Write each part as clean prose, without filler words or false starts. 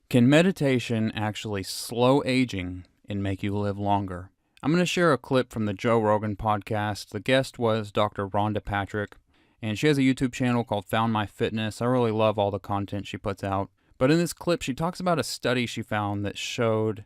Can meditation actually slow aging and make you live longer? I'm going to share a clip from the Joe Rogan podcast. The guest was Dr. Rhonda Patrick, and she has a YouTube channel called Found My Fitness. I really love all the content she puts out. But in this clip, she talks about a study she found that showed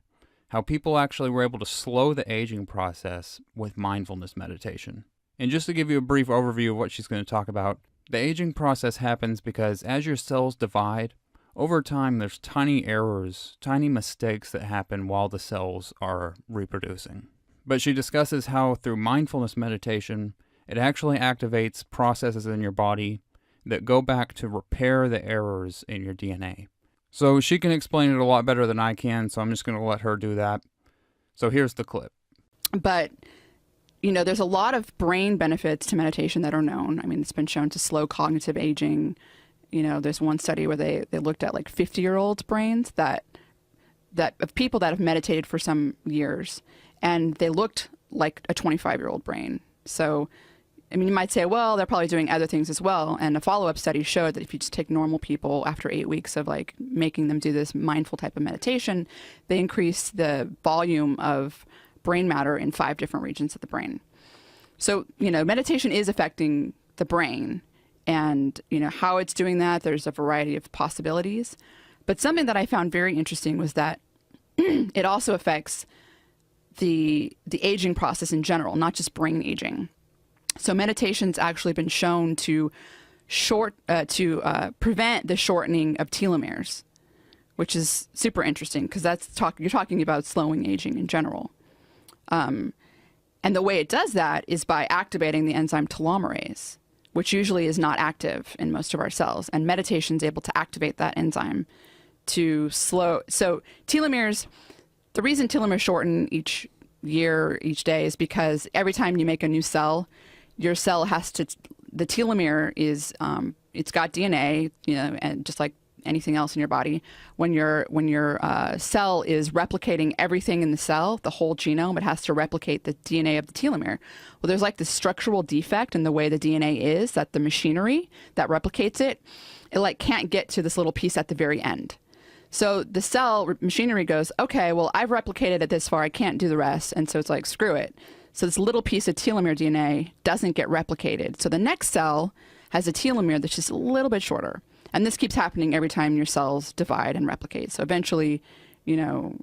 how people actually were able to slow the aging process with mindfulness meditation. And just to give you a brief overview of what she's going to talk about, the aging process happens because as your cells divide, over time, there's tiny errors, tiny mistakes that happen while the cells are reproducing. But she discusses how through mindfulness meditation, it actually activates processes in your body that go back to repair the errors in your DNA. So she can explain it a lot better than I can, so I'm just going to let her do that. So here's the clip. But, there's a lot of brain benefits to meditation that are known. I mean, it's been shown to slow cognitive aging. There's one study where they looked at like 50-year-olds' brains that of people that have meditated for some years, and they looked like a 25-year-old brain. So, you might say, well, they're probably doing other things as well. And a follow-up study showed that if you just take normal people after 8 weeks of like making them do this mindful type of meditation, they increase the volume of brain matter in 5 different regions of the brain. So, meditation is affecting the brain. And, how it's doing that, there's a variety of possibilities. But something that I found very interesting was that it also affects the aging process in general, not just brain aging. So meditation's actually been shown to prevent the shortening of telomeres, which is super interesting because you're talking about slowing aging in general. And the way it does that is by activating the enzyme telomerase, which usually is not active in most of our cells. And meditation is able to activate that enzyme to slow. So telomeres, the reason telomeres shorten each year, each day, is because every time you make a new cell, your cell the telomere is, it's got DNA, and just like anything else in your body, when your cell is replicating everything in the cell, the whole genome, it has to replicate the DNA of the telomere. Well, there's like this structural defect in the way the DNA is, that the machinery that replicates it like can't get to this little piece at the very end. So the cell machinery goes, okay, well, I've replicated it this far, I can't do the rest. And so it's like, screw it. So this little piece of telomere DNA doesn't get replicated. So the next cell has a telomere that's just a little bit shorter. And this keeps happening every time your cells divide and replicate. So eventually,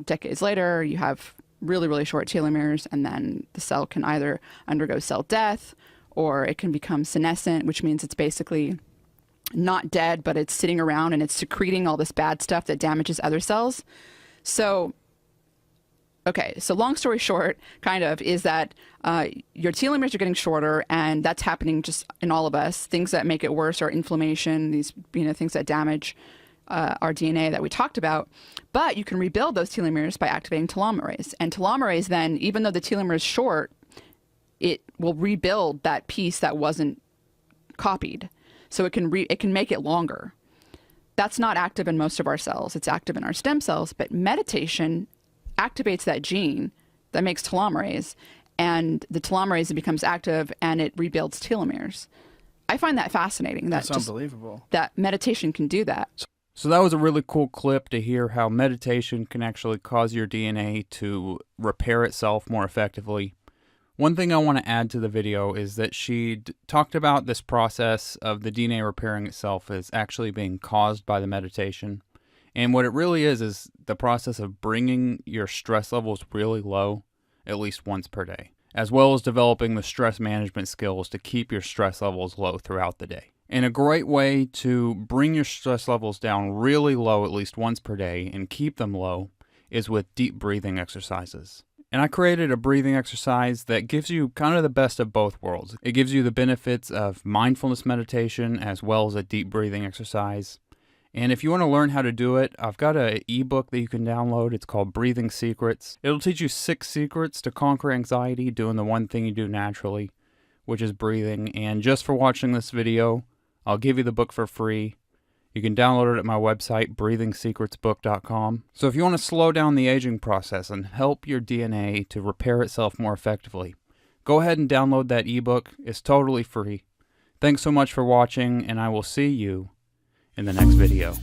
decades later, you have really, really short telomeres, and then the cell can either undergo cell death or it can become senescent, which means it's basically not dead, but it's sitting around and it's secreting all this bad stuff that damages other cells. So, okay, so long story short, kind of, is that your telomeres are getting shorter, and that's happening just in all of us. Things that make it worse are inflammation, these things that damage our DNA that we talked about. But you can rebuild those telomeres by activating telomerase. And telomerase then, even though the telomere is short, it will rebuild that piece that wasn't copied. So it can make it longer. That's not active in most of our cells. It's active in our stem cells, but meditation activates that gene that makes telomerase, and the telomerase becomes active and it rebuilds telomeres. I find that fascinating. That's unbelievable. That meditation can do that. So that was a really cool clip to hear how meditation can actually cause your DNA to repair itself more effectively. One thing I want to add to the video is that she talked about this process of the DNA repairing itself as actually being caused by the meditation. And what it really is the process of bringing your stress levels really low at least once per day, as well as developing the stress management skills to keep your stress levels low throughout the day. And a great way to bring your stress levels down really low at least once per day and keep them low is with deep breathing exercises. And I created a breathing exercise that gives you kind of the best of both worlds. It gives you the benefits of mindfulness meditation as well as a deep breathing exercise. And if you want to learn how to do it, I've got an ebook that you can download. It's called Breathing Secrets. It'll teach you 6 secrets to conquer anxiety doing the one thing you do naturally, which is breathing. And just for watching this video, I'll give you the book for free. You can download it at my website, breathingsecretsbook.com. So if you want to slow down the aging process and help your DNA to repair itself more effectively, go ahead and download that ebook. It's totally free. Thanks so much for watching, and I will see you in the next video.